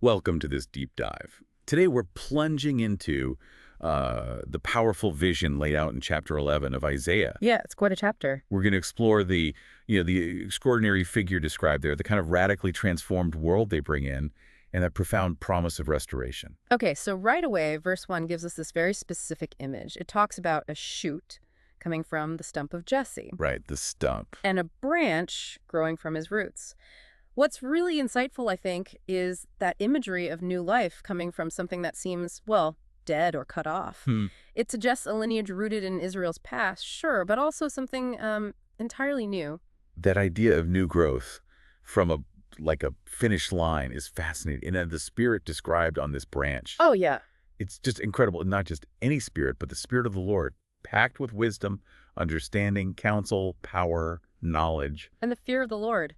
Welcome to this deep dive. Today we're plunging into the powerful vision laid out in chapter 11 of Isaiah. Yeah, it's quite a chapter. We're going to explore the extraordinary figure described there, the kind of radically transformed world they bring in, and that profound promise of restoration. Okay, so right away, verse 1 gives us this very specific image. It talks about a shoot coming from the stump of Jesse. Right, the stump. And a branch growing from his roots. What's really insightful, I think, is that imagery of new life coming from something that seems, well, dead or cut off. It suggests a lineage rooted in Israel's past, sure, but also something entirely new. That idea of new growth from a finish line is fascinating. And the spirit described on this branch. Oh, yeah. It's just incredible. Not just any spirit, but the spirit of the Lord, packed with wisdom, understanding, counsel, power, knowledge. And the fear of the Lord.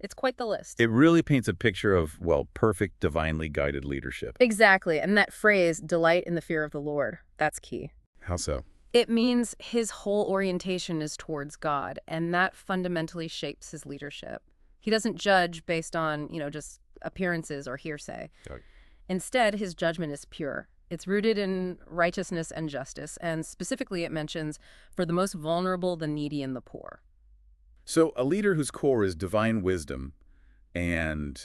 It's quite the list. It really paints a picture of, well, perfect, divinely guided leadership. Exactly. And that phrase, delight in the fear of the Lord, that's key. How so? It means his whole orientation is towards God, and that fundamentally shapes his leadership. He doesn't judge based on, just appearances or hearsay. Okay. Instead, his judgment is pure. It's rooted in righteousness and justice, and specifically it mentions, for the most vulnerable, the needy, and the poor. So a leader whose core is divine wisdom and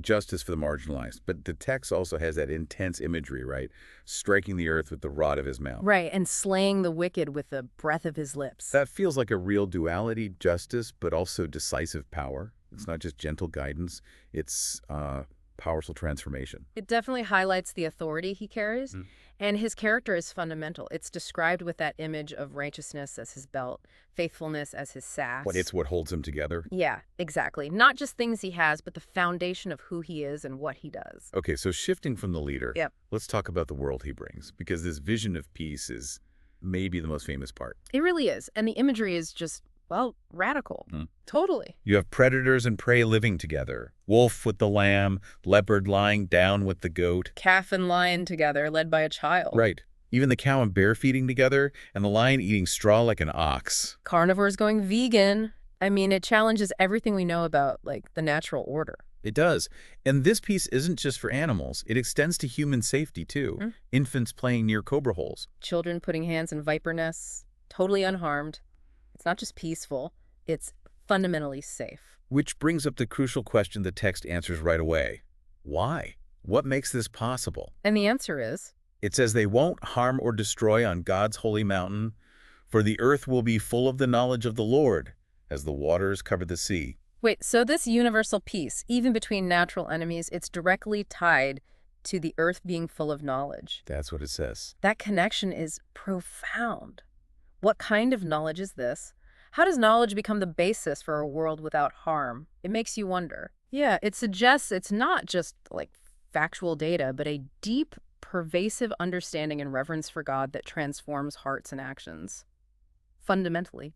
justice for the marginalized. But the text also has that intense imagery, right? Striking the earth with the rod of his mouth. Right, and slaying the wicked with the breath of his lips. That feels like a real duality, justice, but also decisive power. It's not just gentle guidance. It's powerful transformation. It definitely highlights the authority he carries, and his character is fundamental. It's described with that image of righteousness as his belt, faithfulness as his sash. It's what holds him together? Yeah, exactly. Not just things he has, but the foundation of who he is and what he does. Okay, so shifting from the leader, Yep. Let's talk about the world he brings, because this vision of peace is maybe the most famous part. It really is, and the imagery is just, well, radical. Totally. You have predators and prey living together. Wolf with the lamb, leopard lying down with the goat. Calf and lion together, led by a child. Right. Even the cow and bear feeding together, and the lion eating straw like an ox. Carnivores going vegan. I mean, it challenges everything we know about, the natural order. It does. And this piece isn't just for animals. It extends to human safety, too. Infants playing near cobra holes. Children putting hands in viper nests, totally unharmed. It's not just peaceful, it's fundamentally safe. Which brings up the crucial question the text answers right away. Why? What makes this possible? And the answer is? It says they won't harm or destroy on God's holy mountain, for the earth will be full of the knowledge of the Lord, as the waters cover the sea. Wait, so this universal peace, even between natural enemies, it's directly tied to the earth being full of knowledge. That's what it says. That connection is profound. What kind of knowledge is this? How does knowledge become the basis for a world without harm? It makes you wonder. Yeah, it suggests it's not just factual data, but a deep, pervasive understanding and reverence for God that transforms hearts and actions. Fundamentally,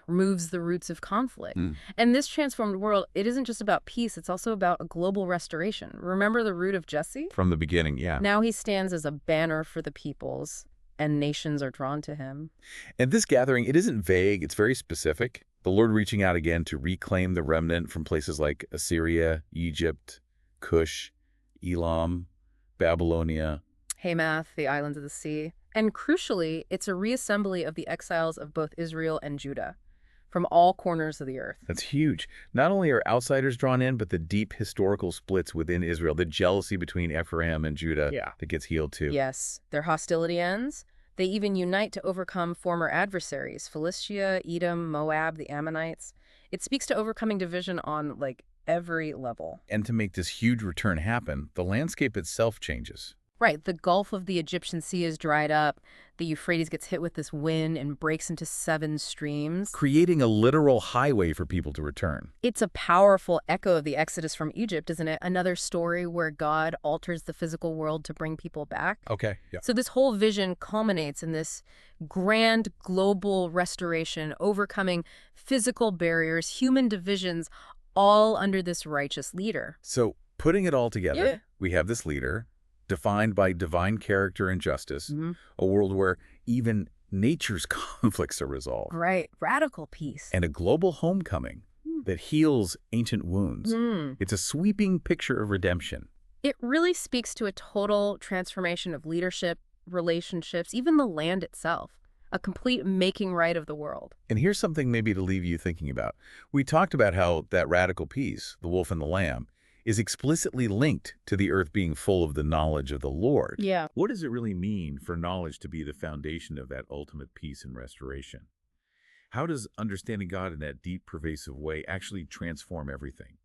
removes the roots of conflict. And this transformed world, it isn't just about peace, it's also about a global restoration. Remember the root of Jesse? From the beginning, yeah. Now he stands as a banner for the peoples, and nations are drawn to him. And this gathering, it isn't vague, it's very specific. The Lord reaching out again to reclaim the remnant from places like Assyria, Egypt, Cush, Elam, Babylonia. Hamath, the islands of the sea. And crucially, it's a reassembly of the exiles of both Israel and Judah, from all corners of the earth. That's huge. Not only are outsiders drawn in, but the deep historical splits within Israel, the jealousy between Ephraim and Judah that gets healed too. Yes, their hostility ends. They even unite to overcome former adversaries, Philistia, Edom, Moab, the Ammonites. It speaks to overcoming division on, every level. And to make this huge return happen, the landscape itself changes. Right, the Gulf of the Egyptian Sea is dried up, the Euphrates gets hit with this wind and breaks into 7 streams. Creating a literal highway for people to return. It's a powerful echo of the Exodus from Egypt, isn't it? Another story where God alters the physical world to bring people back. Okay, yeah. So this whole vision culminates in this grand global restoration, overcoming physical barriers, human divisions, all under this righteous leader. So putting it all together, we have this leader defined by divine character and justice, a world where even nature's conflicts are resolved. Right. Radical peace. And a global homecoming. that heals ancient wounds. Hmm. It's a sweeping picture of redemption. It really speaks to a total transformation of leadership, relationships, even the land itself. A complete making right of the world. And here's something maybe to leave you thinking about. We talked about how that radical piece, the wolf and the lamb, is explicitly linked to the earth being full of the knowledge of the Lord. Yeah. What does it really mean for knowledge to be the foundation of that ultimate peace and restoration? How does understanding God in that deep, pervasive way actually transform everything?